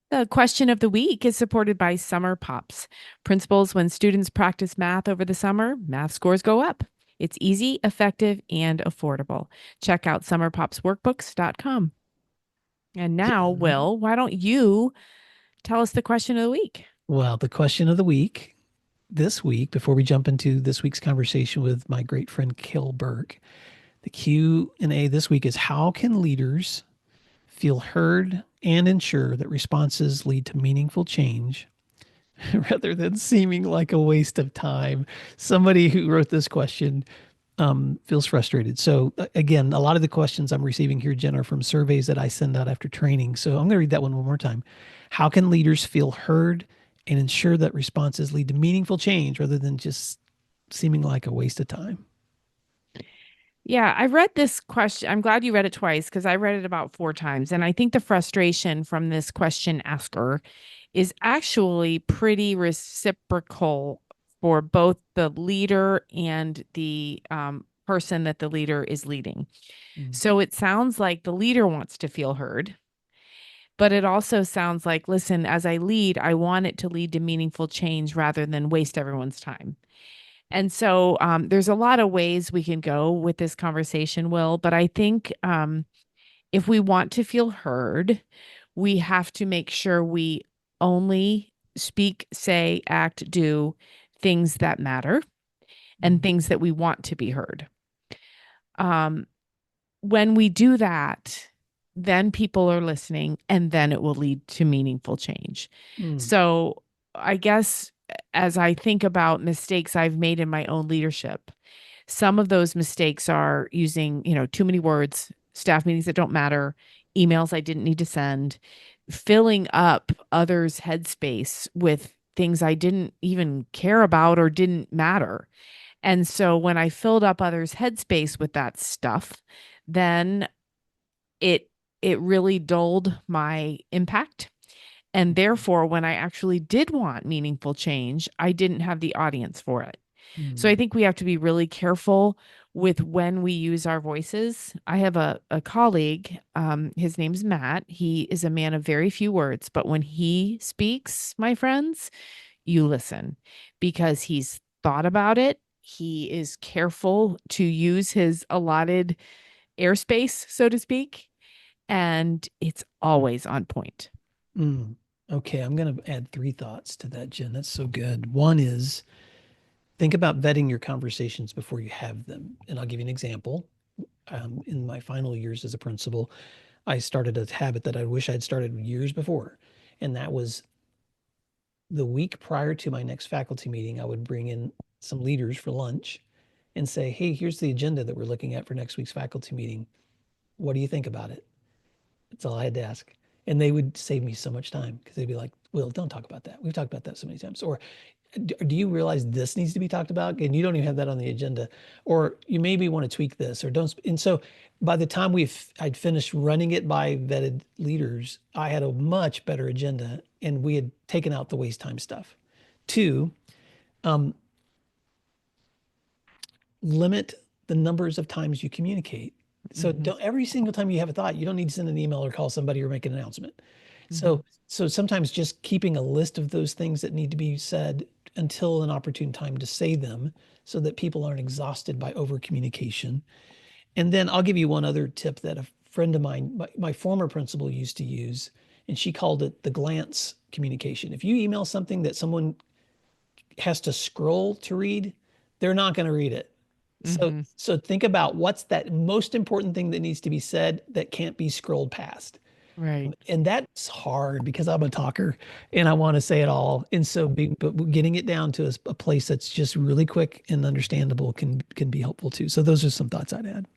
The question of the week is supported by Summer Pops. Principles when students practice math over the summer, math scores go up. It's easy, effective, and affordable. Check out summerpopsworkbooks.com. And now, Jen. Will, why don't you tell us the question of the week? Well, the question of the week this week, before we jump into this week's conversation with my great friend Cale Birk, the Q&A this week is how can leaders feel heard and ensure that responses lead to meaningful change rather than seeming like a waste of time? Somebody who wrote this question feels frustrated. So again, a lot of the questions I'm receiving here, Jen, are from surveys that I send out after training. So I'm going to read that one more time. How can leaders feel heard and ensure that responses lead to meaningful change rather than just seeming like a waste of time? Yeah, I read this question. I'm glad you read it twice because I read it about four times. And I think the frustration from this question asker is actually pretty reciprocal for both the leader and the person that the leader is leading. Mm. So it sounds like the leader wants to feel heard, but it also sounds like, listen, as I lead, I want it to lead to meaningful change rather than waste everyone's time. And so there's a lot of ways we can go with this conversation, Will, but I think if we want to feel heard, we have to make sure we only speak, say, act, do things that matter and Mm. things that we want to be heard. Um, when we do that, then people are listening and then it will lead to meaningful change. Mm. So I guess as I think about mistakes I've made in my own leadership, some of those mistakes are using, too many words, staff meetings that don't matter, emails I didn't need to send, filling up others' headspace with things I didn't even care about or didn't matter. And so when I filled up others' headspace with that stuff, then it it really dulled my impact. And therefore, when I actually did want meaningful change, I didn't have the audience for it. So I Mm. think we have to be really careful with when we use our voices. I have a colleague, his name's Matt. He is a man of very few words, but when he speaks, my friends, you listen because he's thought about it. He is careful to use his allotted airspace, so to speak, and it's always on point. Mm. Okay, I'm going to add three thoughts to that, Jen. That's so good. One is think about vetting your conversations before you have them. And I'll give you an example. In my final years as a principal, I started a habit that I wish I'd started years before. And that was the week prior to my next faculty meeting, I would bring in some leaders for lunch and say, hey, here's the agenda that we're looking at for next week's faculty meeting. What do you think about it? That's all I had to ask. And they would save me so much time because they'd be like, Will, don't talk about that. We've talked about that so many times. Or do you realize this needs to be talked about? And you don't even have that on the agenda. Or you maybe want to tweak this or don't. And so by the time I'd finished running it by vetted leaders, I had a much better agenda and we had taken out the waste time stuff. Two, um, limit the numbers of times you communicate. So Mm-hmm. don't every single time you have a thought, you don't need to send an email or call somebody or make an announcement. Mm-hmm. So sometimes just keeping a list of those things that need to be said until an opportune time to say them so that people aren't exhausted by over communication. And then I'll give you one other tip that a friend of mine, my former principal used to use, and she called it the glance communication. If you email something that someone has to scroll to read, they're not going to read it. So Mm-hmm. so think about what's that most important thing that needs to be said that can't be scrolled past. Right. And that's hard because I'm a talker and I want to say it all. And so but getting it down to a place that's just really quick and understandable can be helpful too. So those are some thoughts I'd add.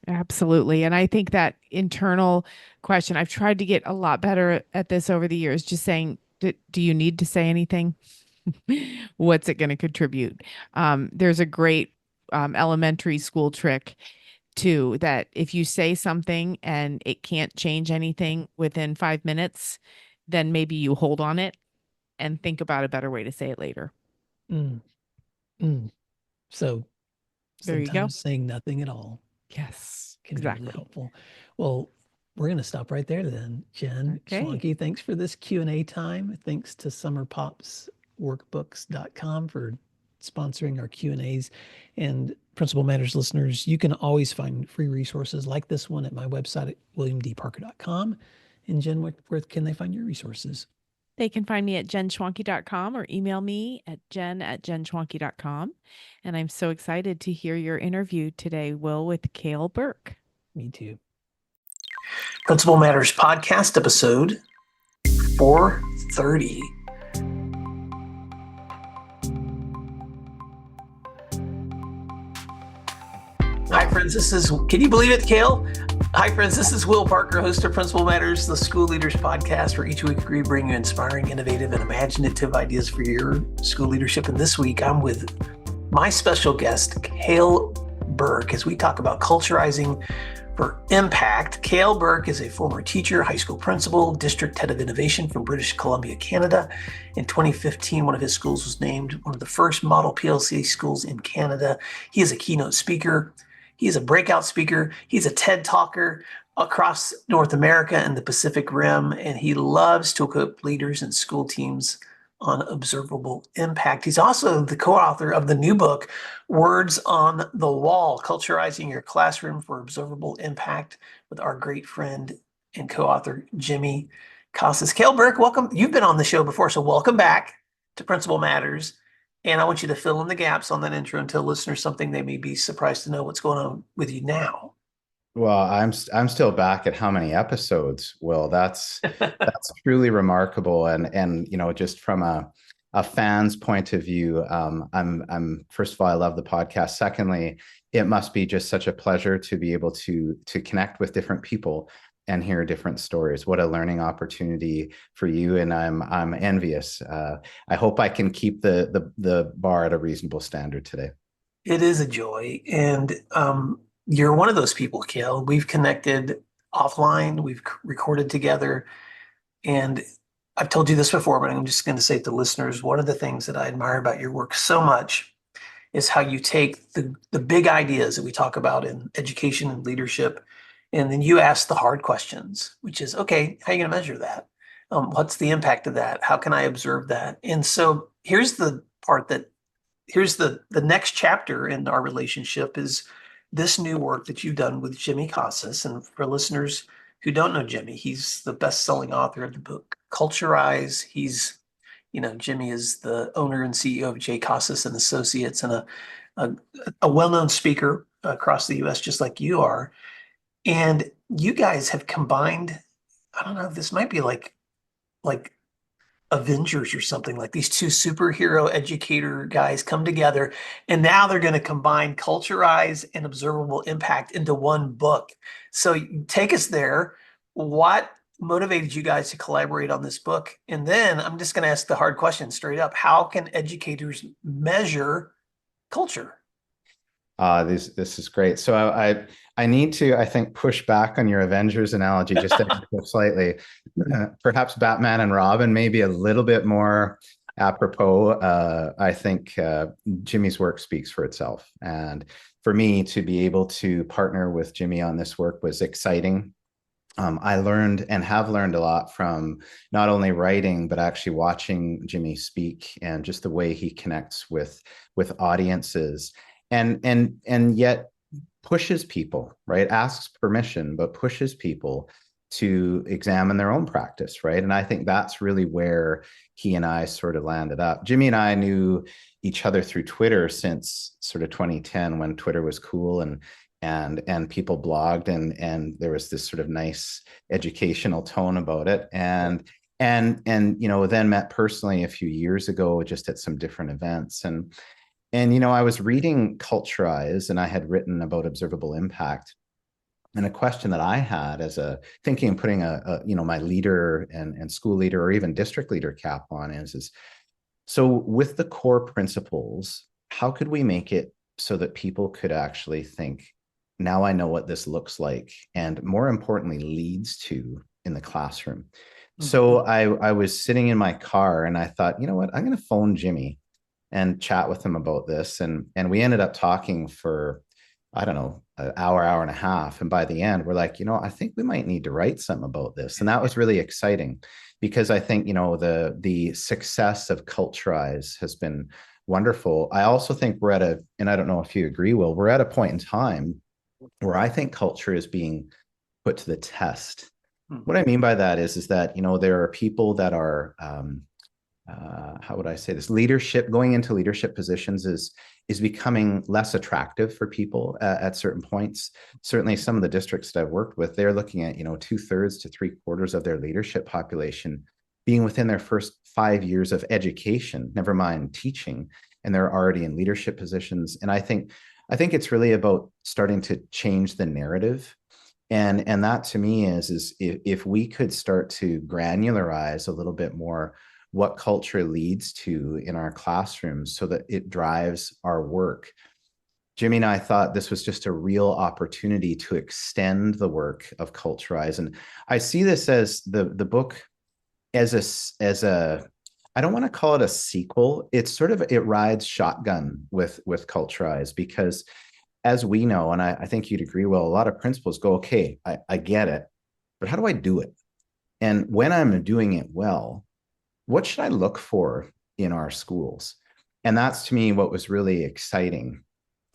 Absolutely. And I think that internal question, I've tried to get a lot better at this over the years, just saying, do you need to say anything? What's it going to contribute? There's a great elementary school trick too that if you say something and it can't change anything within 5 minutes, then maybe you hold on it and think about a better way to say it later. Mm, mm. So There you go. sometimes saying nothing at all Yes, can be really exactly. helpful. Well, We're going to stop right there then. Jen Okay. Schwanke, thanks for this Q&A time. Thanks to summerpopsworkbooks.com for sponsoring our Q&As. And Principal Matters listeners, you can always find free resources like this one at my website at williamdparker.com. And Jen, where can they find your resources? They can find me at jenschwanke.com or email me at jen@jenschwanke.com. And I'm so excited to hear your interview today, Will, with Cale Birk. Me too. Principal Matters Podcast, episode 430. Hi, friends. Can you believe it, Cale? Hi, friends. This is Will Parker, host of Principal Matters, the School Leaders Podcast, where each week we bring you inspiring, innovative, and imaginative ideas for your school leadership. And this week I'm with my special guest, Cale Birk, as we talk about culturizing for impact. Cale Birk is a former teacher, high school principal, district head of innovation from British Columbia, Canada. In 2015, one of his schools was named one of the first model PLC schools in Canada. He is a keynote speaker. He is a breakout speaker. He's a TED talker across North America and the Pacific Rim, and he loves to equip leaders and school teams on observable impact. He's also the co-author of the new book, Words on the Wall, Culturizing Your Classroom for Observable Impact, with our great friend and co-author, Jimmy Casas. Cale Birk, welcome. You've been on the show before, so welcome back to Principal Matters. And I want you to fill in the gaps on that intro and tell listeners something they may be surprised to know what's going on with you now. Well, I'm still back at how many episodes, Will? That's truly remarkable. And just from a fan's point of view, I'm first of all, I love the podcast. Secondly, it must be just such a pleasure to be able to connect with different people and hear different stories. What a learning opportunity for you, and I'm envious. I hope I can keep the bar at a reasonable standard today. It is a joy, and you're one of those people, Cale. We've connected offline. We've recorded together, and I've told you this before, but I'm just going to say to listeners, one of the things that I admire about your work so much is how you take the big ideas that we talk about in education and leadership, and then you ask the hard questions, which is, okay, how are you going to measure that? What's the impact of that? How can I observe that? And so here's the next chapter in our relationship is this new work that you've done with Jimmy Casas. And for listeners who don't know Jimmy, he's the best-selling author of the book Culturize. Jimmy is the owner and CEO of J. Casas and Associates, and a well-known speaker across the U.S., just like you are. And you guys have combined, I don't know, this might be like Avengers or something, like these two superhero educator guys come together, and now they're going to combine Culturize and Observable Impact into one book. So take us there. What motivated you guys to collaborate on this book? And then I'm just going to ask the hard question straight up. How can educators measure culture? This is great. So I need to, I think, push back on your Avengers analogy just slightly. Perhaps Batman and Robin, maybe a little bit more apropos. I think Jimmy's work speaks for itself. And for me to be able to partner with Jimmy on this work was exciting. I learned and have learned a lot from not only writing, but actually watching Jimmy speak and just the way he connects with audiences. And yet pushes people, right? Asks permission, but pushes people to examine their own practice, right? And I think that's really where he and I sort of landed up. Jimmy and I knew each other through Twitter since sort of 2010, when Twitter was cool and people blogged and there was this sort of nice educational tone about it. And then met personally a few years ago, just at some different events. And I was reading Culturize, and I had written about observable impact. And a question that I had as thinking, putting my leader and school leader or even district leader cap on is so with the core principles, how could we make it so that people could actually think, now I know what this looks like, and more importantly, leads to in the classroom. Mm-hmm. So I was sitting in my car and I thought, you know what, I'm going to phone Jimmy and chat with him about this. And we ended up talking for I don't know, an hour, hour and a half. And by the end, we're like, I think we might need to write something about this. And that was really exciting because I think, the success of Culturize has been wonderful. I also think we're at and I don't know if you agree, Will, we're at a point in time where I think culture is being put to the test. What I mean by that is that, there are people that are, how would I say this? Leadership, going into leadership positions is becoming less attractive for people at certain points. Certainly, some of the districts that I've worked with, they're looking at 2/3 to 3/4 of their leadership population being within their first 5 years of education, never mind teaching, and they're already in leadership positions. And I think it's really about starting to change the narrative. And that to me is if we could start to granularize a little bit more what culture leads to in our classrooms so that it drives our work. Jimmy and I thought this was just a real opportunity to extend the work of Culturize. And I see this as the book as a I don't want to call it a sequel. It's sort of, it rides shotgun with Culturize because as we know, and I think you'd agree, well, a lot of principals go, okay, I get it, but how do I do it? And when I'm doing it well, what should I look for in our schools? And that's to me what was really exciting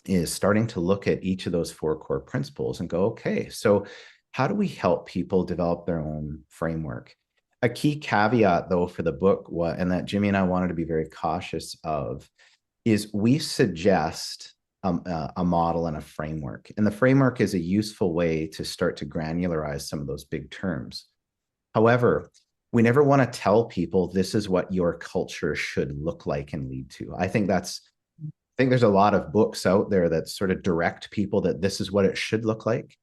is starting to look at each of those four core principles and go, okay, so how do we help people develop their own framework? A key caveat, though, for the book, and that Jimmy and I wanted to be very cautious of, is we suggest a model and a framework. And the framework is a useful way to start to granularize some of those big terms. However, we never want to tell people this is what your culture should look like and lead to. I think there's a lot of books out there that sort of direct people that this is what it should look like.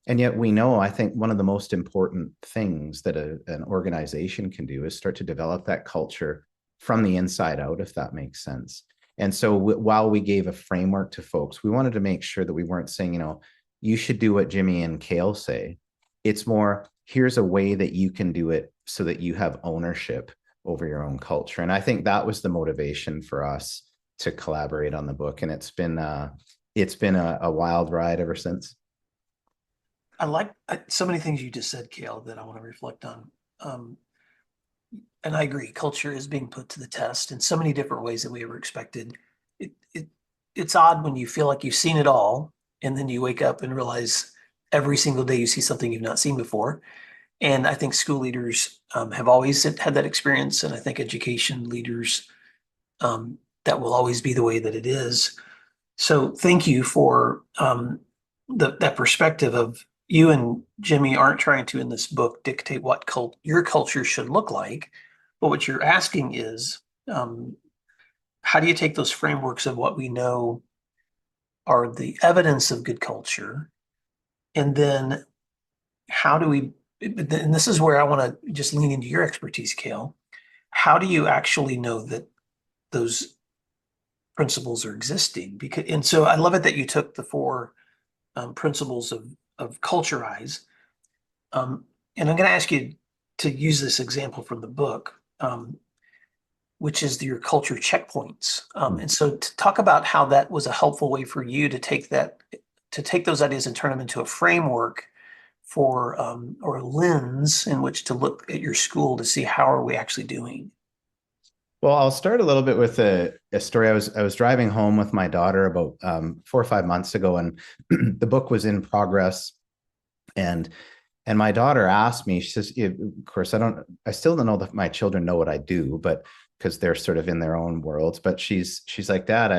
And yet we know, I think one of the most important things that an organization can do is start to develop that culture from the inside out, if that makes sense. And so while we gave a framework to folks, we wanted to make sure that we weren't saying, you should do what Jimmy and Cale say. It's more, here's a way that you can do it so that you have ownership over your own culture. And I think that was the motivation for us to collaborate on the book. And it's been a wild ride ever since. I like so many things you just said, Cale, that I want to reflect on. And I agree, culture is being put to the test in so many different ways than we ever expected. It's odd when you feel like you've seen it all, and then you wake up and realize every single day you see something you've not seen before. And I think school leaders have always had that experience, and I think education leaders, that will always be the way that it is. So thank you for that perspective of you and Jimmy aren't trying to, in this book, dictate what your culture should look like, but what you're asking is, how do you take those frameworks of what we know are the evidence of good culture, and then how do we, and this is where I want to just lean into your expertise, Cale. How do you actually know that those principles are existing? Because, and so I love it that you took the four principles of Culturize. And I'm going to ask you to use this example from the book, which is your culture checkpoints. And so to talk about how that was a helpful way for you to take those ideas and turn them into a framework for, or a lens in which to look at your school to see how are we actually doing. Well, I'll start a little bit with a story. I was driving home with my daughter about 4 or 5 months ago, and the book was in progress. And my daughter asked me, she says, of course, I still don't know that my children know what I do, but because they're sort of in their own worlds. But she's like, Dad,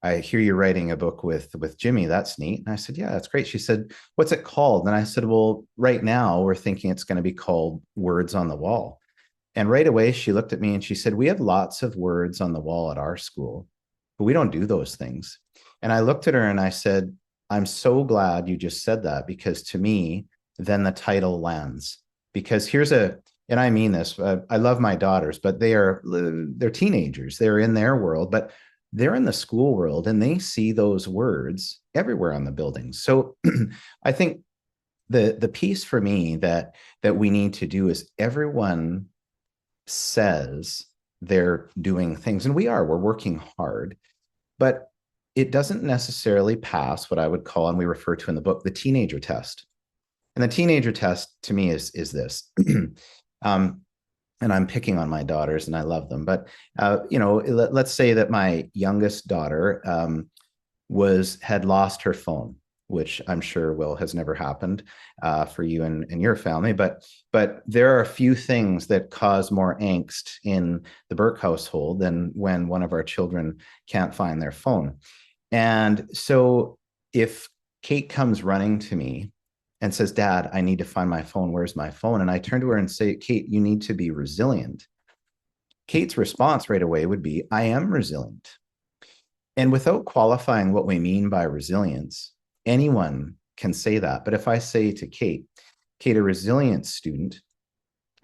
I hear you're writing a book with Jimmy. That's neat. And I said, yeah, that's great. She said, what's it called? And I said, well, right now we're thinking it's going to be called Words on the Wall. And right away, she looked at me and she said, we have lots of words on the wall at our school, but we don't do those things. And I looked at her and I said, I'm so glad you just said that, because to me, then the title lands. Because and I mean this, I love my daughters, but they're teenagers. They're in their world, but they're in the school world and they see those words everywhere on the buildings. So I think the piece for me that we need to do is everyone says they're doing things, and we're working hard, but it doesn't necessarily pass what I would call, and we refer to in the book, the teenager test. And the teenager test to me is this. And I'm picking on my daughters and I love them, but let's say that my youngest daughter had lost her phone, which I'm sure, Will, has never happened for you and your family. But there are a few things that cause more angst in the Birk household than when one of our children can't find their phone. And so if Kate comes running to me and says, Dad, I need to find my phone. Where's my phone? And I turn to her and say, Kate, you need to be resilient. Kate's response right away would be, I am resilient. And without qualifying what we mean by resilience, anyone can say that. But if I say to Kate, a resilient student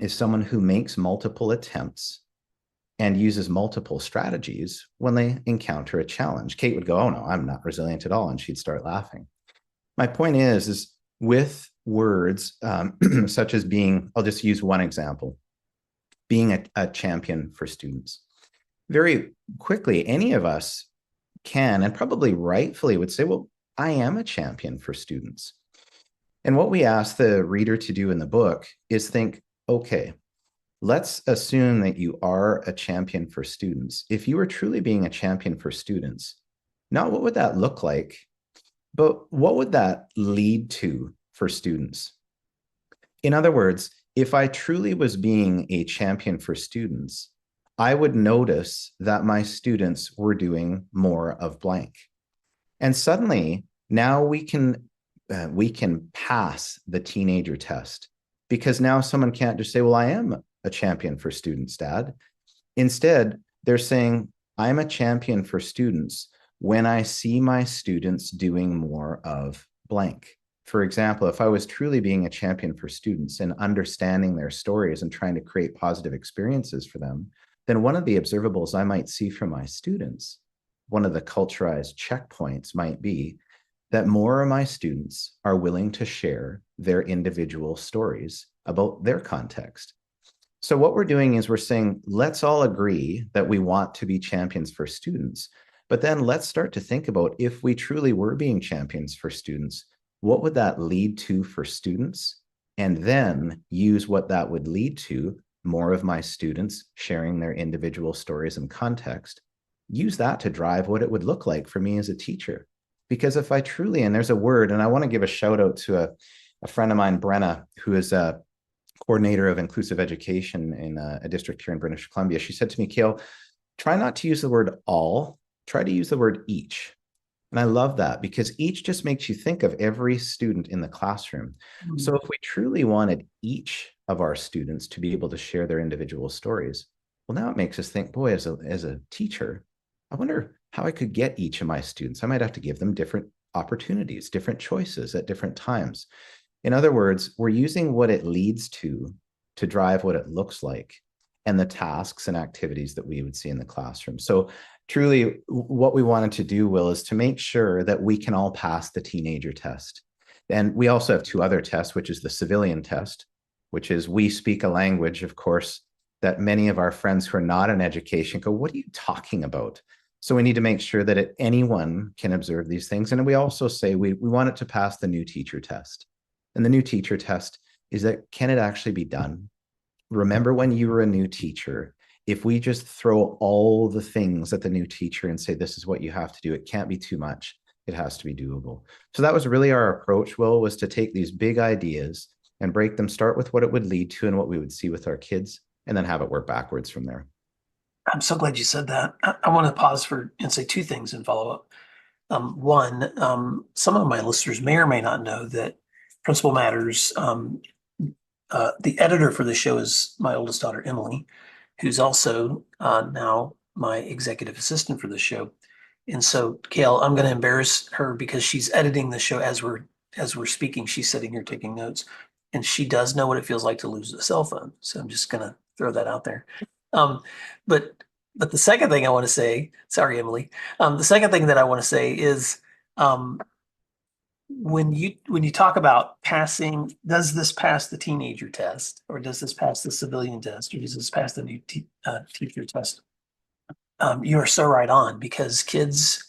is someone who makes multiple attempts and uses multiple strategies when they encounter a challenge. Kate would go, oh no, I'm not resilient at all. And she'd start laughing. My point is with words such as being, I'll just use one example, being a champion for students. Very quickly, any of us can, and probably rightfully would say, well, I am a champion for students. And what we ask the reader to do in the book is think, okay, let's assume that you are a champion for students. If you were truly being a champion for students, not what would that look like, but what would that lead to for students? In other words, if I truly was being a champion for students, I would notice that my students were doing more of blank. And suddenly, now we can pass the teenager test, because now someone can't just say, well, I am a champion for students, Dad. Instead, they're saying, I'm a champion for students when I see my students doing more of blank. For example, if I was truly being a champion for students and understanding their stories and trying to create positive experiences for them, then one of the observables I might see from my students, one of the culturized checkpoints might be that more of my students are willing to share their individual stories about their context. So what we're doing is we're saying, let's all agree that we want to be champions for students, but then let's start to think about, if we truly were being champions for students, what would that lead to for students? And then use what that would lead to, more of my students sharing their individual stories and context, use that to drive what it would look like for me as a teacher. Because if I truly, and there's a word, and I want to give a shout out to a friend of mine, Brenna, who is a coordinator of inclusive education in a district here in British Columbia. She said to me, Cale, try not to use the word all, try to use the word each. And I love that, because each just makes you think of every student in the classroom. Mm-hmm. So if we truly wanted each of our students to be able to share their individual stories, well, now it makes us think, boy, as a teacher, I wonder how I could get each of my students. I might have to give them different opportunities, different choices at different times. In other words, we're using what it leads to drive what it looks like, and the tasks and activities that we would see in the classroom. So truly, what we wanted to do, Will, is to make sure that we can all pass the teenager test. And we also have two other tests, which is the civilian test, which is we speak a language, of course, that many of our friends who are not in education go, what are you talking about? So we need to make sure that anyone can observe these things. And we also say we want it to pass the new teacher test. And the new teacher test is that, can it actually be done? Remember when you were a new teacher, if we just throw all the things at the new teacher and say, this is what you have to do, it can't be too much. It has to be doable. So that was really our approach, Will, was to take these big ideas and break them, start with what it would lead to and what we would see with our kids, and then have it work backwards from there. I'm so glad you said that. I want to pause and say two things and follow up. One, some of my listeners may or may not know that Principal Matters, the editor for the show is my oldest daughter, Emily, who's also now my executive assistant for the show. And so, Cale, I'm going to embarrass her because she's editing the show as we're speaking. She's sitting here taking notes, and she does know what it feels like to lose a cell phone. So I'm just going to throw that out there. But the second thing I want to say, sorry, Emily. The second thing that I want to say is, when you talk about passing, does this pass the teenager test, or does this pass the civilian test, or does this pass the new teacher test? You are so right on, because kids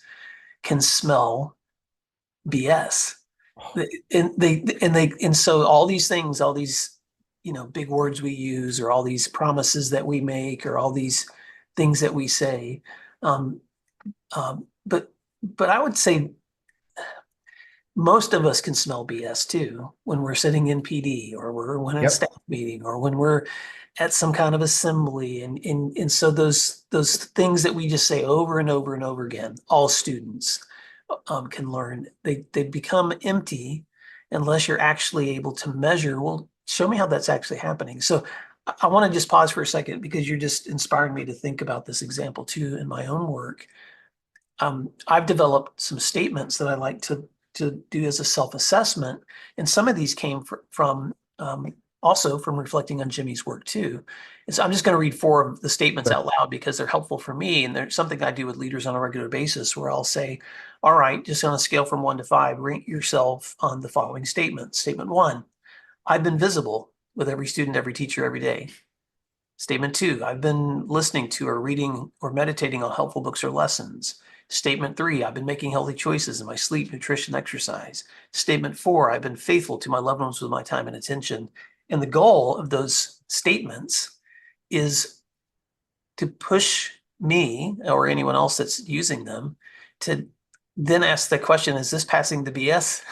can smell BS. And so all these things, all these, big words we use, or all these promises that we make, or all these things that we say. Um, but I would say most of us can smell BS too when we're sitting in PD, or when at a Yep. staff meeting, or when we're at some kind of assembly. And so those things that we just say over and over and over again, all students can learn. They become empty unless you're actually able to measure. Well, show me how that's actually happening. So I want to just pause for a second, because you're just inspiring me to think about this example too in my own work. I've developed some statements that I like to do as a self-assessment, and some of these came from also from reflecting on Jimmy's work too. And so I'm just going to read four of the statements out loud because they're helpful for me, and they're something I do with leaders on a regular basis, where I'll say, "All right, just on a scale from 1 to 5, rate yourself on the following statements. Statement one: I've been visible with every student, every teacher, every day. Statement two: I've been listening to or reading or meditating on helpful books or lessons. Statement three: I've been making healthy choices in my sleep, nutrition, exercise. Statement four: I've been faithful to my loved ones with my time and attention." And the goal of those statements is to push me or anyone else that's using them to then ask the question: is this passing the BS?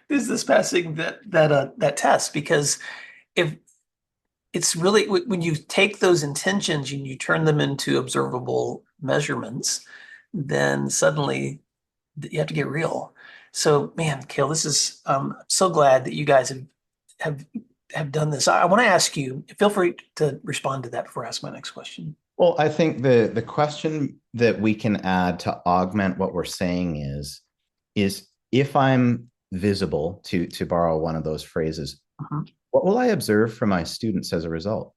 Is this passing that test? Because if it's really, when you take those intentions and you turn them into observable measurements, then suddenly you have to get real. So, man, Cale, this is so glad that you guys have have done this. I want to ask you, feel free to respond to that before I ask my next question. Well, I think the question that we can add to augment what we're saying is if I'm visible, to borrow one of those phrases, Mhm, what will I observe from my students as a result?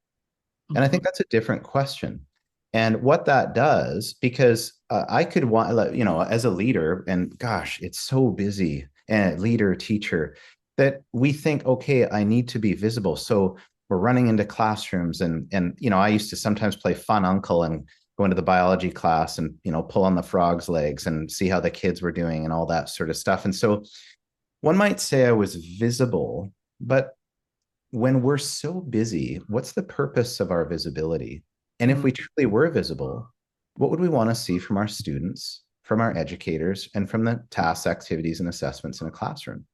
And I mhm, think that's a different question. And what that does, because I could want, as a leader, and gosh, it's so busy, and leader, teacher, that we think, okay, I need to be visible. So we're running into classrooms, and I used to sometimes play fun uncle and go into the biology class and pull on the frog's legs and see how the kids were doing and all that sort of stuff. And so one might say I was visible, but when we're so busy, what's the purpose of our visibility? And if mhm, we truly were visible, what would we want to see from our students, from our educators, and from the tasks, activities, and assessments in a classroom?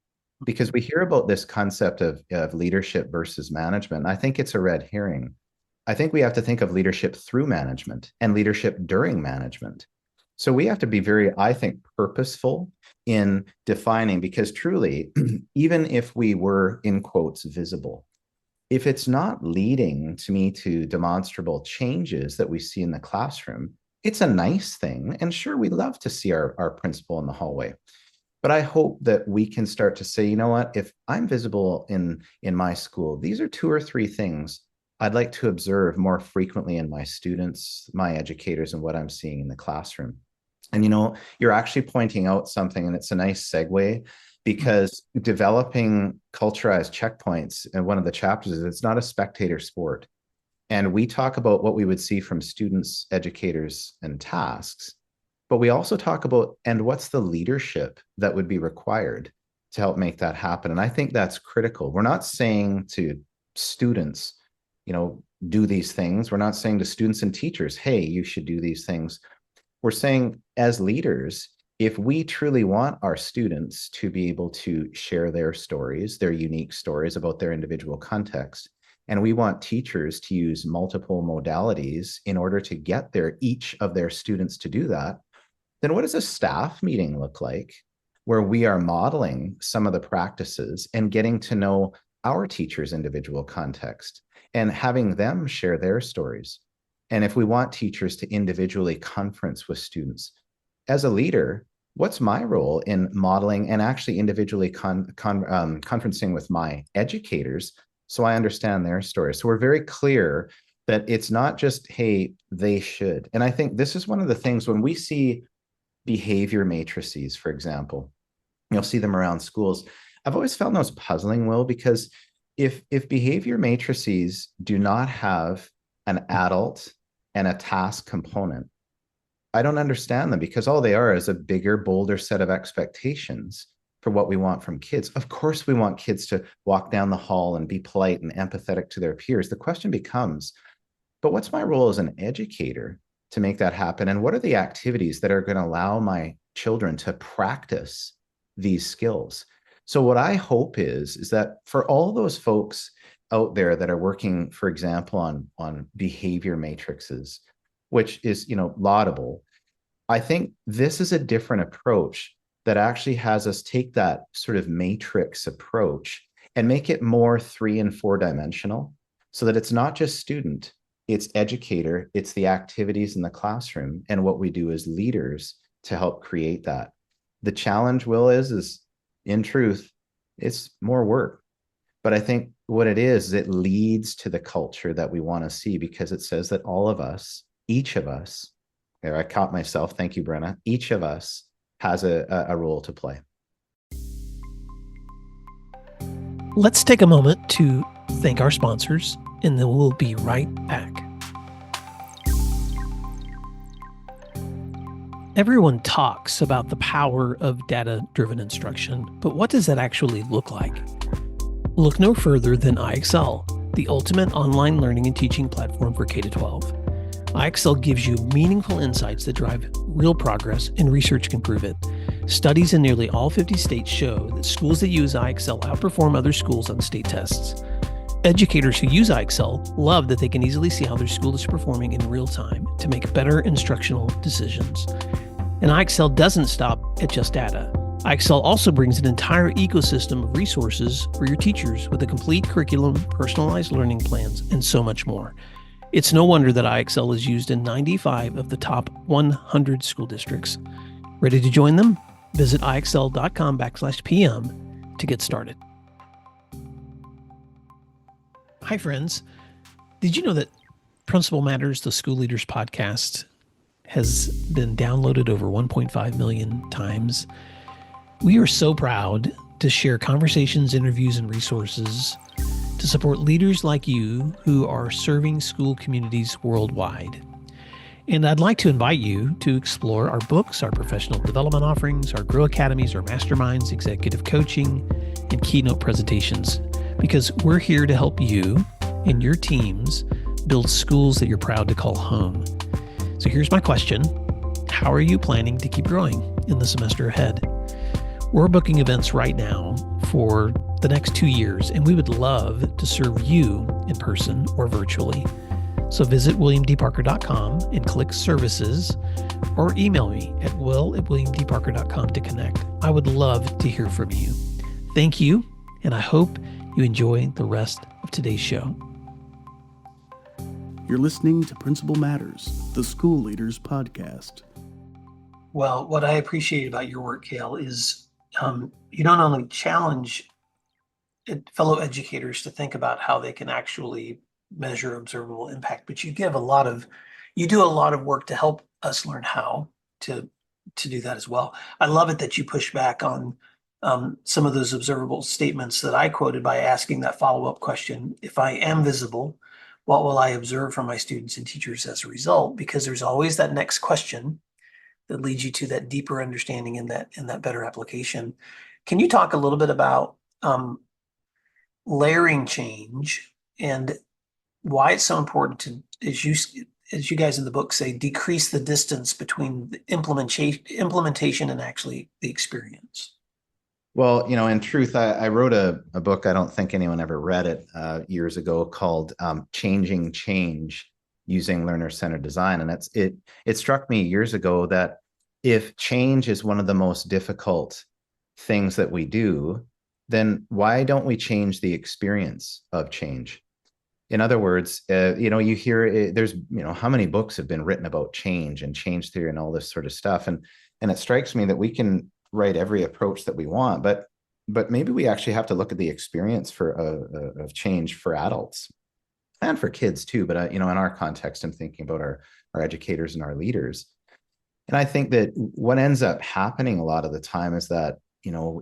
Because we hear about this concept of leadership versus management. I think it's a red herring. I think we have to think of leadership through management and leadership during management. So we have to be very, I think, purposeful in defining, because truly, even if we were, in quotes, visible, if it's not leading to me to demonstrable changes that we see in the classroom, it's a nice thing. And sure, we love to see our principal in the hallway. But I hope that we can start to say, you know what, if I'm visible in my school, these are 2 or 3 things I'd like to observe more frequently in my students, my educators, and what I'm seeing in the classroom. And you're actually pointing out something, and it's a nice segue, because developing culturized checkpoints, and one of the chapters is it's not a spectator sport. And we talk about what we would see from students, educators, and tasks, but we also talk about, and what's the leadership that would be required to help make that happen. And I think that's critical. We're not saying to students, do these things. We're not saying to students and teachers, hey, you should do these things. We're saying, as leaders, if we truly want our students to be able to share their stories, their unique stories about their individual context, and we want teachers to use multiple modalities in order to get each of their students to do that, then what does a staff meeting look like where we are modeling some of the practices and getting to know our teachers' individual context and having them share their stories? And if we want teachers to individually conference with students, as a leader, what's my role in modeling and actually individually conferencing with my educators so I understand their stories? So we're very clear that it's not just, hey, they should. And I think this is one of the things when we see behavior matrices, for example, you'll see them around schools. I've always found those puzzling, Will, because if behavior matrices do not have an adult and a task component, I don't understand them, because all they are is a bigger, bolder set of expectations for what we want from kids. Of course, we want kids to walk down the hall and be polite and empathetic to their peers. The question becomes, but what's my role as an educator to make that happen? And what are the activities that are going to allow my children to practice these skills? So what I hope is that for all those folks out there that are working, for example, on behavior matrices, which is, laudable, I think this is a different approach that actually has us take that sort of matrix approach and make it more 3 and 4 dimensional, so that it's not just student, it's educator, it's the activities in the classroom and what we do as leaders to help create that. The challenge, Will, is in truth, it's more work. But I think what it is, it leads to the culture that we want to see, because it says that all of us, each of us, there I caught myself, thank you, Brenna, each of us has a role to play. Let's take a moment to thank our sponsors, and then we'll be right back. Everyone talks about the power of data-driven instruction, but what does that actually look like? Look no further than iExcel, the ultimate online learning and teaching platform for K-12. iExcel gives you meaningful insights that drive real progress, and research can prove it. Studies in nearly all 50 states show that schools that use iExcel outperform other schools on state tests. Educators who use iExcel love that they can easily see how their school is performing in real time to make better instructional decisions. And iExcel doesn't stop at just data. iExcel also brings an entire ecosystem of resources for your teachers, with a complete curriculum, personalized learning plans, and so much more. It's no wonder that iExcel is used in 95 of the top 100 school districts. Ready to join them? Visit iexcel.com/PM to get started. Hi, friends. Did you know that Principal Matters, the School Leaders Podcast, has been downloaded over 1.5 million times? We are so proud to share conversations, interviews, and resources to support leaders like you who are serving school communities worldwide. And I'd like to invite you to explore our books, our professional development offerings, our Grow Academies, our masterminds, executive coaching, and keynote presentations, because we're here to help you and your teams build schools that you're proud to call home. So here's my question. How are you planning to keep growing in the semester ahead? We're booking events right now for the next 2 years, and we would love to serve you in person or virtually. So visit williamdparker.com and click services, or email me at will@williamdparker.com to connect. I would love to hear from you. Thank you, and I hope you enjoy the rest of today's show. You're listening to Principal Matters, the School Leaders Podcast. Well, what I appreciate about your work, Cale, is you don't only challenge fellow educators to think about how they can actually measure observable impact, but you do a lot of work to help us learn how to do that as well. I love it that you push back on some of those observable statements that I quoted by asking that follow-up question: if I am visible, what will I observe from my students and teachers as a result? Because there's always that next question that leads you to that deeper understanding and that better application. Can you talk a little bit about layering change and why it's so important to, as you guys in the book say, decrease the distance between the implementation and actually the experience? Well, in truth, I wrote a book, I don't think anyone ever read it, years ago, called Changing Change, Using Learner-Centered Design. And it struck me years ago that if change is one of the most difficult things that we do, then why don't we change the experience of change? In other words, you hear there's, how many books have been written about change and change theory and all this sort of stuff. And it strikes me that we can write every approach that we want, but maybe we actually have to look at the experience of change for adults and for kids too. But, in our context, I'm thinking about our educators and our leaders. And I think that what ends up happening a lot of the time is that,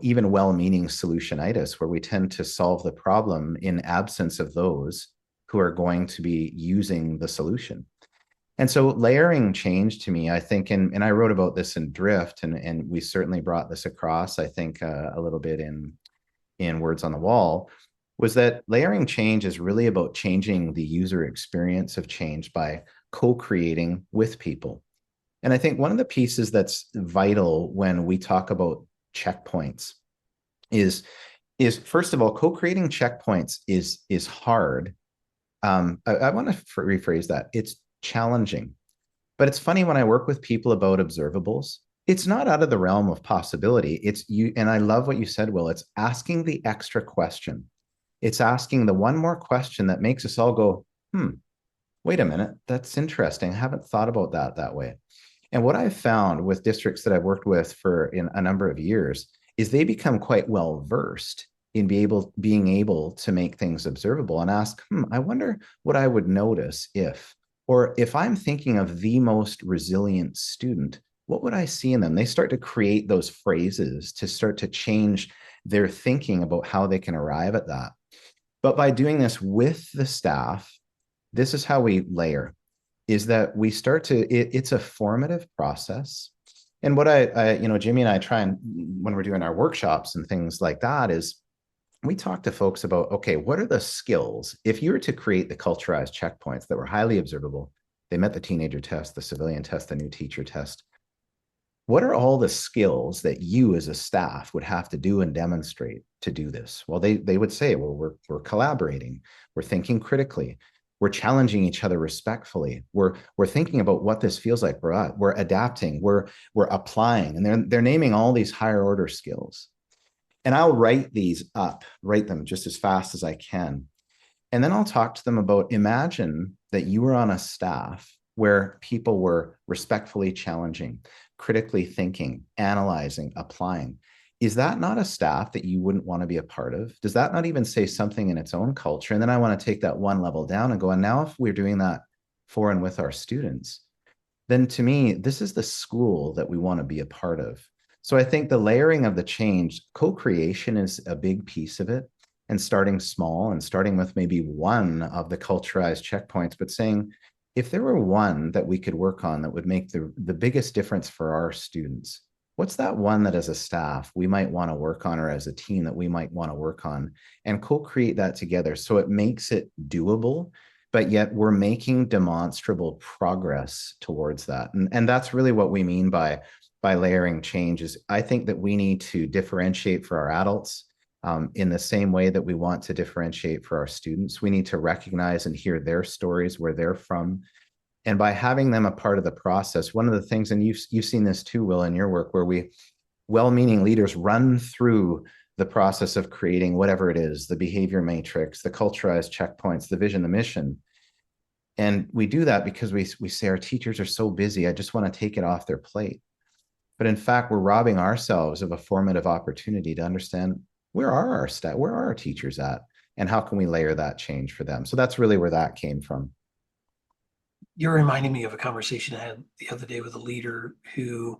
even well-meaning solutionitis, where we tend to solve the problem in absence of those who are going to be using the solution. And so layering change to me, I think, and I wrote about this in Drift, and we certainly brought this across, I think, a little bit in Words on the Wall, was that layering change is really about changing the user experience of change by co-creating with people. And I think one of the pieces that's vital when we talk about checkpoints is first of all, co-creating checkpoints is hard. I want to rephrase that. It's challenging. But it's funny when I work with people about observables, it's not out of the realm of possibility. It's you, and I love what you said, Will. It's asking the extra question. It's asking the one more question that makes us all go, wait a minute, that's interesting. I haven't thought about that way. And what I've found with districts that I've worked with for in a number of years is they become quite well versed in being able to make things observable and ask, I wonder what I would notice or if I'm thinking of the most resilient student, what would I see in them? They start to create those phrases to start to change their thinking about how they can arrive at that. But by doing this with the staff, this is how we layer, is that we start to, it's a formative process. And what Jimmy and I try and, when we're doing our workshops and things like that, is we talk to folks about, okay, what are the skills? If you were to create the culturized checkpoints that were highly observable, they met the teenager test, the civilian test, the new teacher test. What are all the skills that you as a staff would have to do and demonstrate to do this? Well, they would say, well, we're collaborating, we're thinking critically, we're challenging each other respectfully, we're thinking about what this feels like for us, we're adapting, we're applying, and they're naming all these higher order skills. And I'll write them just as fast as I can. And then I'll talk to them about, imagine that you were on a staff where people were respectfully challenging, critically thinking, analyzing, applying. Is that not a staff that you wouldn't want to be a part of? Does that not even say something in its own culture? And then I want to take that one level down and go, and now if we're doing that for and with our students, then to me, this is the school that we want to be a part of. So I think the layering of the change, co-creation is a big piece of it, and starting small and starting with maybe one of the culturized checkpoints, but saying, if there were one that we could work on that would make the biggest difference for our students, what's that one that as a staff we might want to work on, or as a team that we might want to work on, and co-create that together so it makes it doable, but yet we're making demonstrable progress towards that. And that's really what we mean by layering change. Is I think that we need to differentiate for our adults in the same way that we want to differentiate for our students. We need to recognize and hear their stories, where they're from. And by having them a part of the process, one of the things, and you've seen this too, Will, in your work, where well-meaning leaders run through the process of creating whatever it is, the behavior matrix, the culturized checkpoints, the vision, the mission. And we do that because we say our teachers are so busy, I just want to take it off their plate. But in fact, we're robbing ourselves of a formative opportunity to understand, where are our teachers at? And how can we layer that change for them? So that's really where that came from. You're reminding me of a conversation I had the other day with a leader who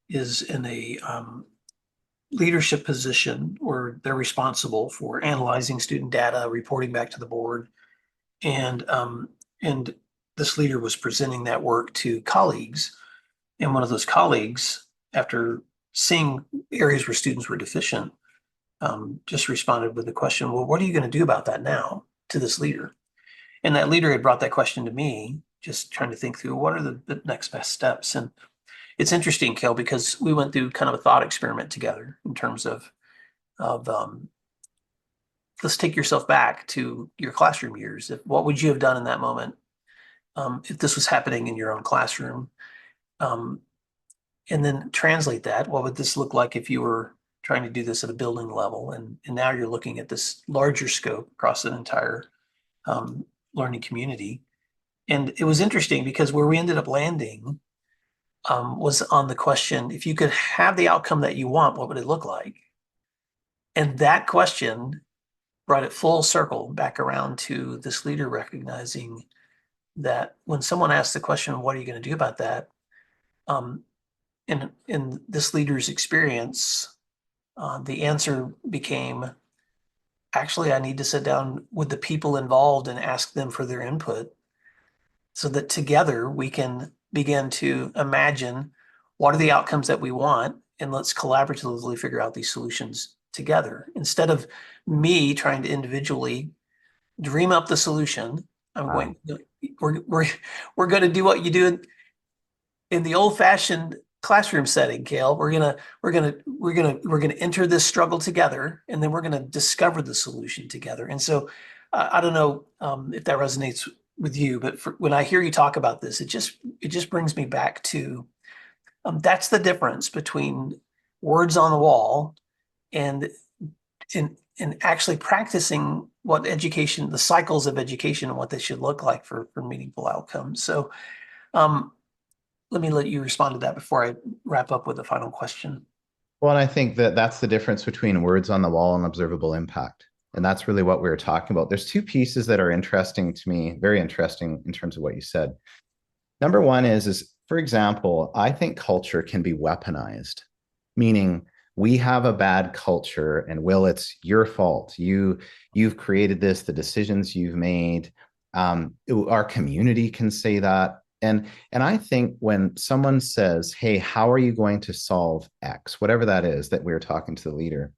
is in a leadership position where they're responsible for analyzing student data, reporting back to the board. And this leader was presenting that work to colleagues. And one of those colleagues, after seeing areas where students were deficient, just responded with the question, well, what are you going to do about that now, to this leader? And that leader had brought that question to me, just trying to think through what are the next best steps. And it's interesting, Cale, because we went through kind of a thought experiment together in terms of let's take yourself back to your classroom years. What would you have done in that moment if this was happening in your own classroom? And then translate that. What would this look like if you were trying to do this at a building level? And now you're looking at this larger scope across an entire learning community. And it was interesting because where we ended up landing was on the question, if you could have the outcome that you want, what would it look like? And that question brought it full circle back around to this leader recognizing that when someone asks the question, what are you going to do about that? In this leader's experience, the answer became, actually, I need to sit down with the people involved and ask them for their input so that together we can begin to imagine what are the outcomes that we want, and let's collaboratively figure out these solutions together. Instead of me trying to individually dream up the solution, I'm Wow. going, we're going to do what you do in the old-fashioned classroom setting, Cale. We're gonna enter this struggle together, and then we're gonna discover the solution together. And so, I don't know if that resonates with you, but when I hear you talk about this, it just brings me back to that's the difference between words on the wall and and actually practicing what education, the cycles of education, and what they should look like for meaningful outcomes. So. Um, Let me let you respond to that before I wrap up with a final question. Well, and I think that that's the difference between words on the wall and observable impact. And that's really what we were talking about. There's two pieces that are interesting to me, very interesting in terms of what you said. Number one is for example, I think culture can be weaponized, meaning we have a bad culture and Will, it's your fault. You've created this, the decisions you've made. Our community can say that. And I think when someone says, hey, how are you going to solve X, whatever that is that we're talking to the leader,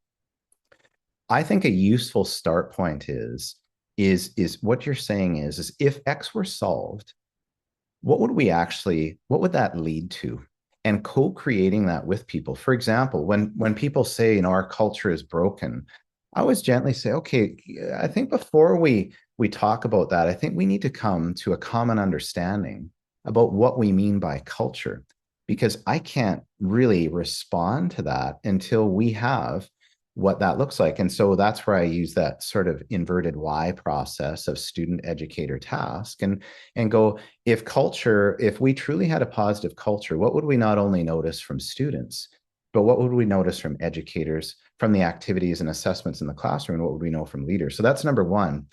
I think a useful start point is what you're saying is if X were solved, what would that lead to? And co-creating that with people. For example, when people say, our culture is broken, I always gently say, okay, I think before we talk about that, I think we need to come to a common understanding about what we mean by culture, because I can't really respond to that until we have what that looks like. And so that's where I use that sort of inverted Y process of student, educator, task, and go, if we truly had a positive culture, what would we not only notice from students, but what would we notice from educators, from the activities and assessments in the classroom, and what would we know from leaders? So that's number one.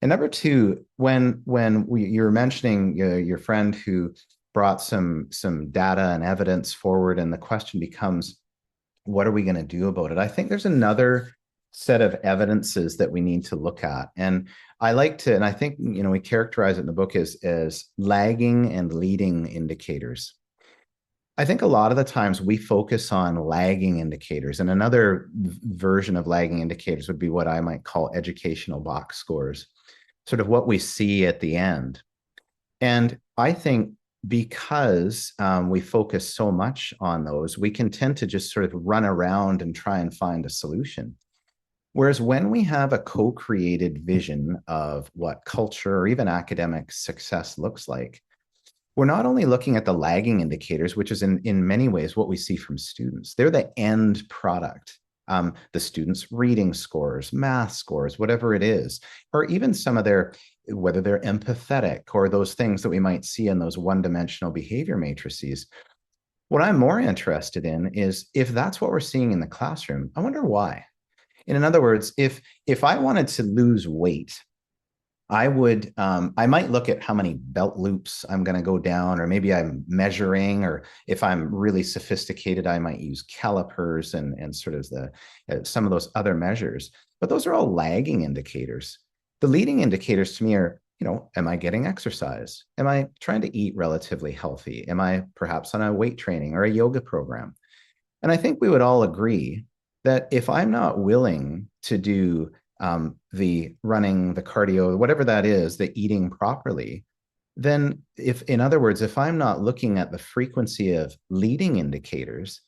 And number two, when you were mentioning your friend who brought some data and evidence forward, and the question becomes, what are we going to do about it? I think there's another set of evidences that we need to look at. And I think, we characterize it in the book as lagging and leading indicators. I think a lot of the times we focus on lagging indicators, and another version of lagging indicators would be what I might call educational box scores, sort of what we see at the end. And I think because we focus so much on those, we can tend to just sort of run around and try and find a solution. Whereas when we have a co-created vision of what culture or even academic success looks like, we're not only looking at the lagging indicators, which is in many ways what we see from students. They're the end product. The students' reading scores, math scores, whatever it is, or even some of whether they're empathetic or those things that we might see in those one-dimensional behavior matrices. What I'm more interested in is if that's what we're seeing in the classroom, I wonder why. And in other words, if I wanted to lose weight, I might look at how many belt loops I'm going to go down, or maybe I'm measuring, or if I'm really sophisticated, I might use calipers and sort of some of those other measures. But those are all lagging indicators. The leading indicators to me are, am I getting exercise? Am I trying to eat relatively healthy? Am I perhaps on a weight training or a yoga program? And I think we would all agree that if I'm not willing to do the running, the cardio, whatever that is, the eating properly, then in other words, if I'm not looking at the frequency of leading indicators,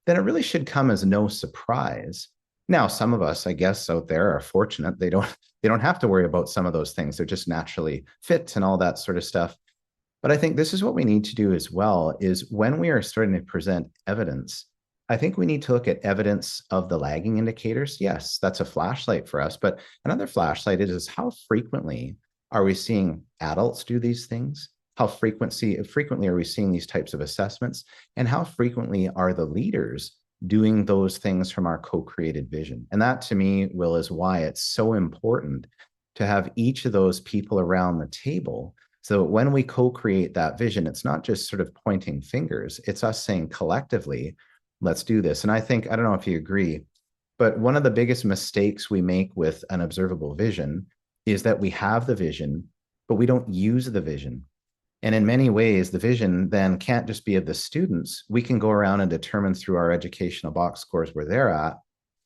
then it really should come as no surprise. Now, some of us, I guess, out there are fortunate. They don't have to worry about some of those things. They're just naturally fit and all that sort of stuff. But I think this is what we need to do as well, is when we are starting to present evidence, I think we need to look at evidence of the lagging indicators. Yes, that's a flashlight for us, but another flashlight is how frequently are we seeing adults do these things? How frequently are we seeing these types of assessments? And how frequently are the leaders doing those things from our co-created vision? And that, to me, Will, is why it's so important to have each of those people around the table. So when we co-create that vision, it's not just sort of pointing fingers, it's us saying collectively, let's do this. And I think, I don't know if you agree, but one of the biggest mistakes we make with an observable vision is that we have the vision, but we don't use the vision. And in many ways, the vision then can't just be of the students. We can go around and determine through our educational box scores where they're at.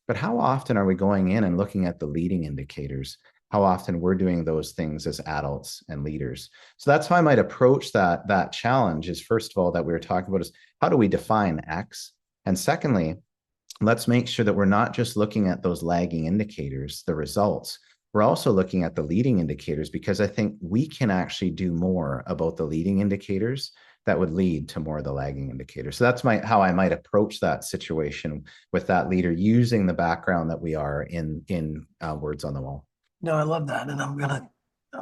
But how often are we going in and looking at the leading indicators? How often we're doing those things as adults and leaders? So that's how I might approach that challenge is, first of all, that we were talking about is how do we define X? And secondly, let's make sure that we're not just looking at those lagging indicators, the results. We're also looking at the leading indicators, because I think we can actually do more about the leading indicators that would lead to more of the lagging indicators. So that's how I might approach that situation with that leader, using the background that we are in Words on the Wall. No, I love that. And I'm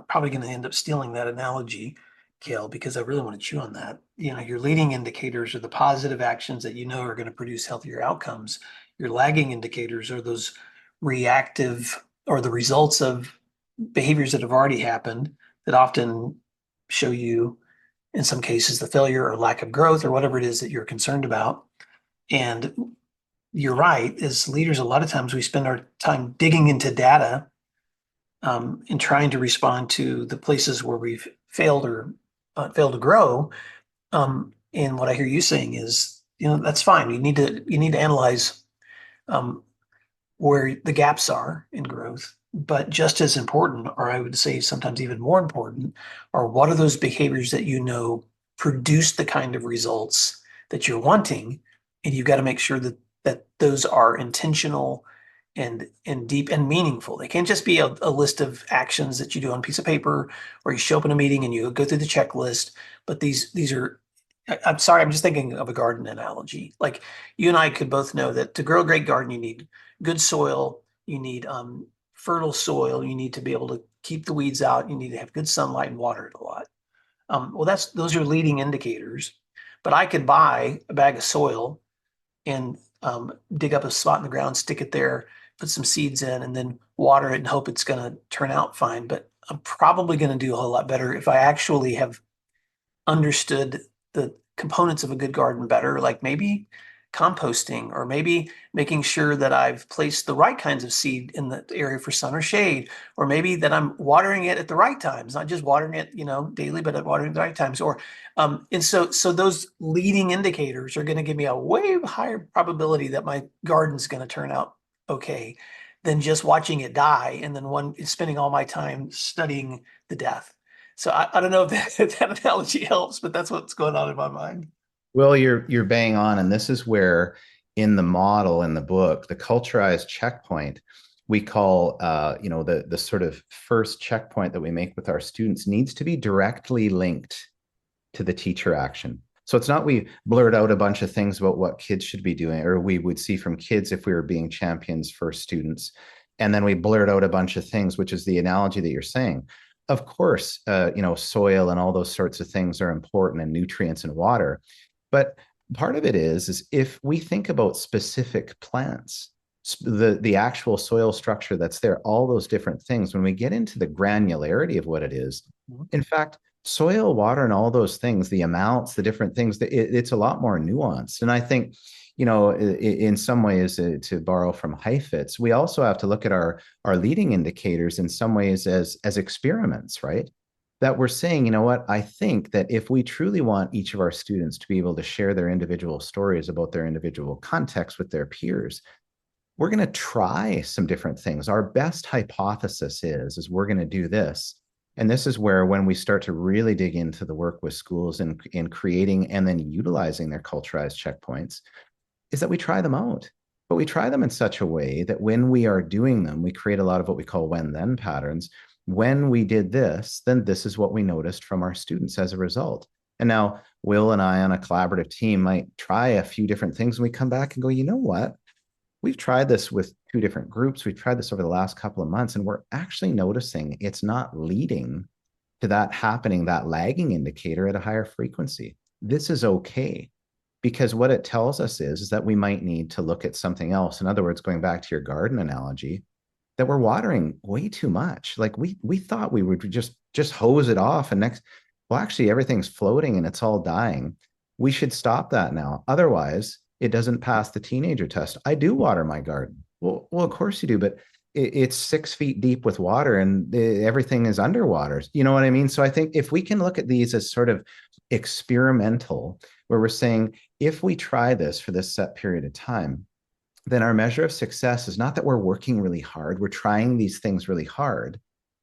probably gonna end up stealing that analogy, Cale, because I really want to chew on that. Your leading indicators are the positive actions that are going to produce healthier outcomes. Your lagging indicators are those reactive or the results of behaviors that have already happened that often show you, in some cases, the failure or lack of growth or whatever it is that you're concerned about. And you're right, as leaders, a lot of times we spend our time digging into data in trying to respond to the places where we've failed or failed to grow. And what I hear you saying is, that's fine. You need to analyze um, where the gaps are in growth. But just as important, or I would say sometimes even more important, are what are those behaviors that produce the kind of results that you're wanting, and you've got to make sure that those are intentional and deep and meaningful. They can't just be a list of actions that you do on a piece of paper, or you show up in a meeting and you go through the checklist. But these are, I'm sorry, I'm just thinking of a garden analogy. Like, you and I could both know that to grow a great garden, you need good soil, you need fertile soil, you need to be able to keep the weeds out, you need to have good sunlight and water it a lot. Well, those are leading indicators. But I could buy a bag of soil and dig up a spot in the ground, stick it there, put some seeds in, and then water it and hope it's going to turn out fine. But I'm probably going to do a whole lot better if I actually have understood the components of a good garden better, like maybe composting, or maybe making sure that I've placed the right kinds of seed in the area for sun or shade, or maybe that I'm watering it at the right times, not just watering it, daily, but watering at the right times. And so those leading indicators are going to give me a way higher probability that my garden's going to turn out okay than just watching it die and then spending all my time studying the death. So I don't know if that analogy helps, but that's what's going on in my mind. Well, you're bang on, and this is where in the model in the book, the culturized checkpoint, we call the sort of first checkpoint that we make with our students needs to be directly linked to the teacher action. So it's not we blurt out a bunch of things about what kids should be doing, or we would see from kids if we were being champions for students, and then we blurt out a bunch of things, which is the analogy that you're saying. Of course, soil and all those sorts of things are important, and nutrients and water. But part of it is if we think about specific plants, the actual soil structure that's there, all those different things, when we get into the granularity of what it is, in fact, soil, water, and all those things, the amounts, the different things, it's a lot more nuanced. And I think, in some ways, to borrow from Heifetz, we also have to look at our leading indicators in some ways as experiments, right? That we're saying, you know what, I think that if we truly want each of our students to be able to share their individual stories about their individual context with their peers, we're going to try some different things. Our best hypothesis is we're going to do this. And this is where, when we start to really dig into the work with schools in creating and then utilizing their culturized checkpoints, is that we try them out. But we try them in such a way that when we are doing them, we create a lot of what we call when-then patterns. When we did this, then this is what we noticed from our students as a result. And now Will and I on a collaborative team might try a few different things, and we come back and go, you know what? We've tried this with 2 different groups. We've tried this over the last couple of months, and we're actually noticing it's not leading to that happening, that lagging indicator at a higher frequency. This is okay, because what it tells us is that we might need to look at something else. In other words, going back to your garden analogy, that we're watering way too much. Like we thought we would just hose it off, and well, actually everything's floating and it's all dying. We should stop that now. Otherwise, it doesn't pass the teenager test. I do water my garden. Well, of course you do, but it's 6 feet deep with water and everything is underwater. You know what I mean? So I think if we can look at these as sort of experimental, where we're saying, if we try this for this set period of time, then our measure of success is not that we're working really hard, we're trying these things really hard.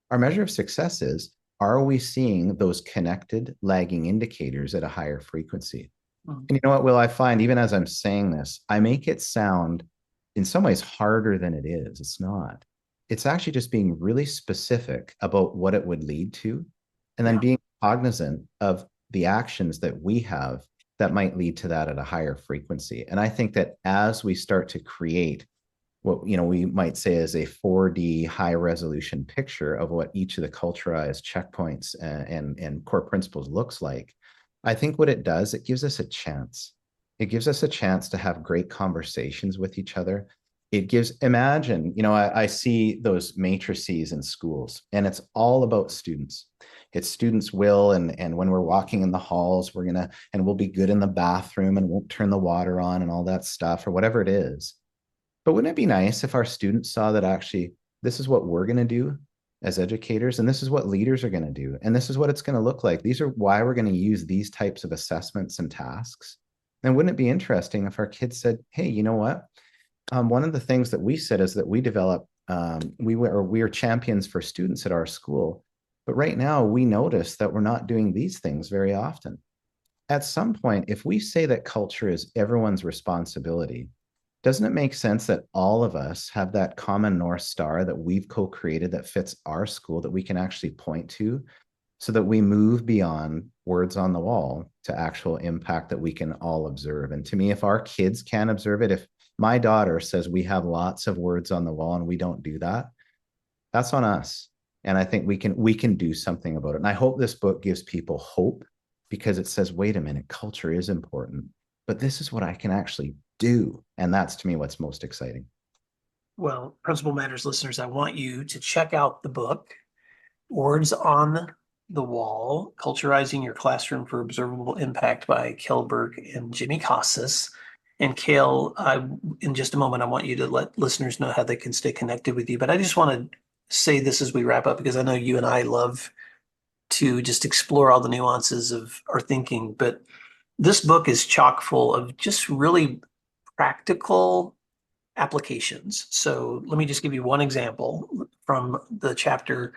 Our measure of success is, are we seeing those connected lagging indicators at a higher frequency? And you know what, Will, I find even as I'm saying this, I make it sound in some ways harder than it is. It's not. It's actually just being really specific about what it would lead to, and then being cognizant of the actions that we have that might lead to that at a higher frequency. And I think that as we start to create what we might say is a 4D high resolution picture of what each of the culturized checkpoints and core principles looks like, I think what it does, it gives us a chance. It gives us a chance to have great conversations with each other. It gives, imagine, I see those matrices in schools, and it's all about students. It's students will, and when we're walking in the halls, we'll be good in the bathroom and won't turn the water on and all that stuff, or whatever it is. But wouldn't it be nice if our students saw that actually this is what we're going to do as educators, and this is what leaders are going to do, and this is what it's going to look like. These are why we're going to use these types of assessments and tasks. And wouldn't it be interesting if our kids said, hey, you know what? One of the things that we said is that we develop, we are champions for students at our school. But right now we notice that we're not doing these things very often. At some point, if we say that culture is everyone's responsibility, doesn't it make sense that all of us have that common North Star that we've co-created that fits our school, that we can actually point to, so that we move beyond words on the wall to actual impact that we can all observe? And to me, if our kids can observe it, if my daughter says we have lots of words on the wall and we don't do that, that's on us. And I think we can do something about it. And I hope this book gives people hope, because it says, wait a minute, culture is important, but this is what I can actually do. And that's, to me, what's most exciting. Well, Principal Matters listeners, I want you to check out the book, Words on the Wall, Culturizing Your Classroom for Observable Impact by Cale Birk and Jimmy Casas. And Cale, in just a moment, I want you to let listeners know how they can stay connected with you. But I just want to say this as we wrap up, because I know you and I love to just explore all the nuances of our thinking. But this book is chock full of just really practical applications. So let me just give you one example from the chapter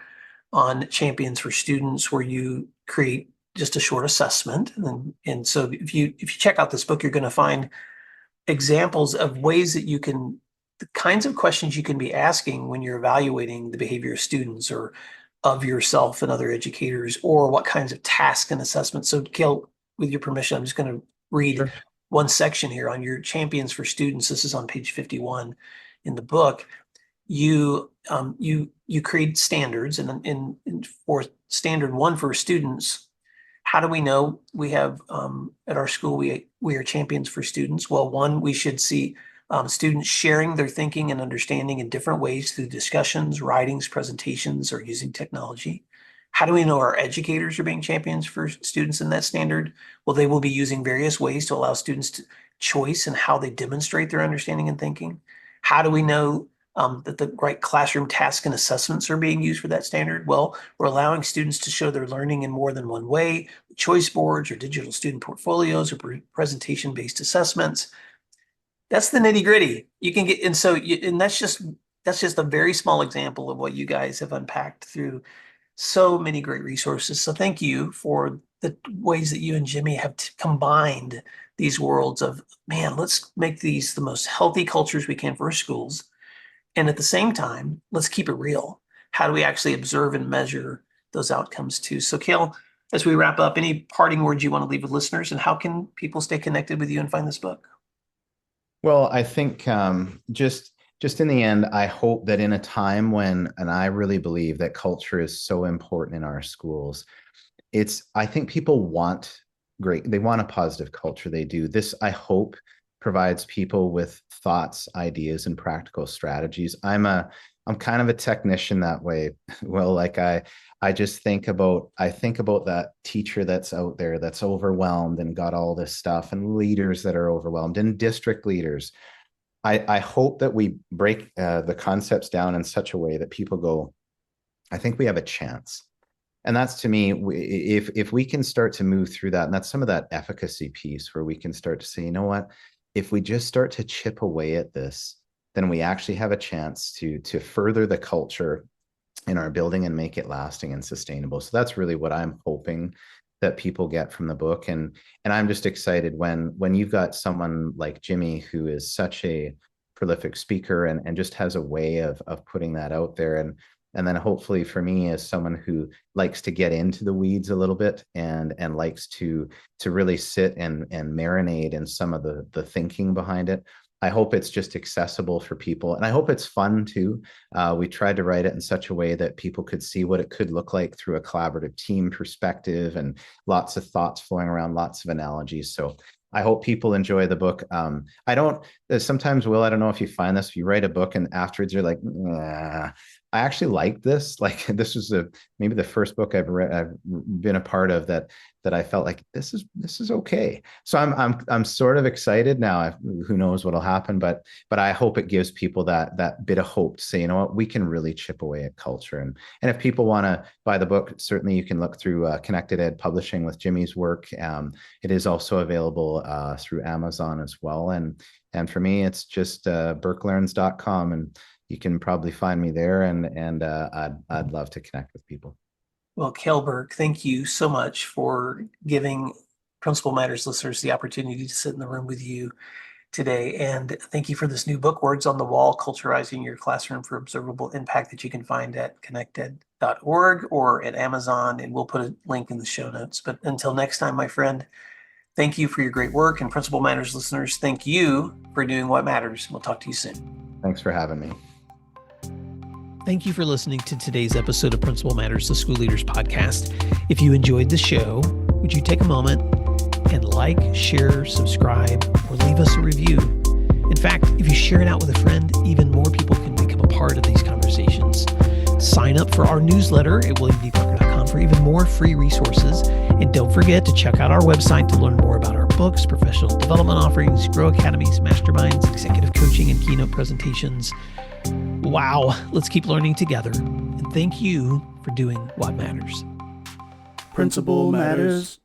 on Champions for Students, where you create just a short assessment. And so if you check out this book, you're going to find examples of ways that the kinds of questions you can be asking when you're evaluating the behavior of students or of yourself and other educators, or what kinds of tasks and assessments. So, Cale, with your permission, I'm just going to read one section here on your Champions for Students. This is on page 51 in the book. You create standards, and for standard one for students, how do we know we have at our school we are champions for students? Well, one, we should see students sharing their thinking and understanding in different ways through discussions, writings, presentations, or using technology. How do we know our educators are being champions for students in that standard? Well, they will be using various ways to allow students to choice in how they demonstrate their understanding and thinking. How do we know that the right classroom tasks and assessments are being used for that standard? Well, we're allowing students to show their learning in more than one way, choice boards or digital student portfolios or presentation-based assessments. That's the nitty gritty. You can get, and so, and that's just a very small example of what you guys have unpacked through so many great resources. So thank you for the ways that you and Jimmy have combined these worlds of, man, let's make these the most healthy cultures we can for our schools. And at the same time, let's keep it real. How do we actually observe and measure those outcomes too? So, Cale, as we wrap up, any parting words you want to leave with listeners, and how can people stay connected with you and find this book? Well, I think just in the end, I hope that in a time when, and I really believe that culture is so important in our schools, I think people want they want a positive culture. They do. This, I hope, provides people with thoughts, ideas, and practical strategies. I'm kind of a technician that way. Well, like I just think about that teacher that's out there that's overwhelmed and got all this stuff, and leaders that are overwhelmed, and district leaders. I hope that we break the concepts down in such a way that people go, I think we have a chance. And that's, to me, if we can start to move through that, and that's some of that efficacy piece where we can start to say, you know what, if we just start to chip away at this, then we actually have a chance to further the culture in our building and make it lasting and sustainable. So that's really what I'm hoping that people get from the book. And I'm just excited when you've got someone like Jimmy, who is such a prolific speaker and just has a way of putting that out there. And then hopefully for me, as someone who likes to get into the weeds a little bit and likes to really sit and marinate in some of the thinking behind it, I hope it's just accessible for people. And I hope it's fun too. We tried to write it in such a way that people could see what it could look like through a collaborative team perspective, and lots of thoughts flowing around, lots of analogies. So I hope people enjoy the book. I don't, sometimes, Will, I don't know if you find this, if you write a book and afterwards you're like, nah, I actually like this. Like, this was maybe the first book I've been a part of that I felt like this is okay. So I'm sort of excited now. Who knows what'll happen, but I hope it gives people that bit of hope to say, you know what, we can really chip away at culture. And if people want to buy the book, certainly you can look through Connected Ed Publishing with Jimmy's work. It is also available through Amazon as well. And for me, it's just birklearns.com, and you can probably find me there. And I'd love to connect with people. Well, Cale Birk, thank you so much for giving Principal Matters listeners the opportunity to sit in the room with you today. And thank you for this new book, Words on the Wall, Culturizing Your Classroom for Observable Impact, that you can find at connected.org or at Amazon. And we'll put a link in the show notes. But until next time, my friend, thank you for your great work. And Principal Matters listeners, thank you for doing what matters. We'll talk to you soon. Thanks for having me. Thank you for listening to today's episode of Principal Matters, the School Leaders Podcast. If you enjoyed the show, would you take a moment and like, share, subscribe, or leave us a review? In fact, if you share it out with a friend, even more people can become a part of these conversations. Sign up for our newsletter at williamdparker.com for even more free resources. And don't forget to check out our website to learn more about our books, professional development offerings, Grow Academies, masterminds, executive coaching, and keynote presentations. Wow, let's keep learning together. And thank you for doing what matters. Principal Matters.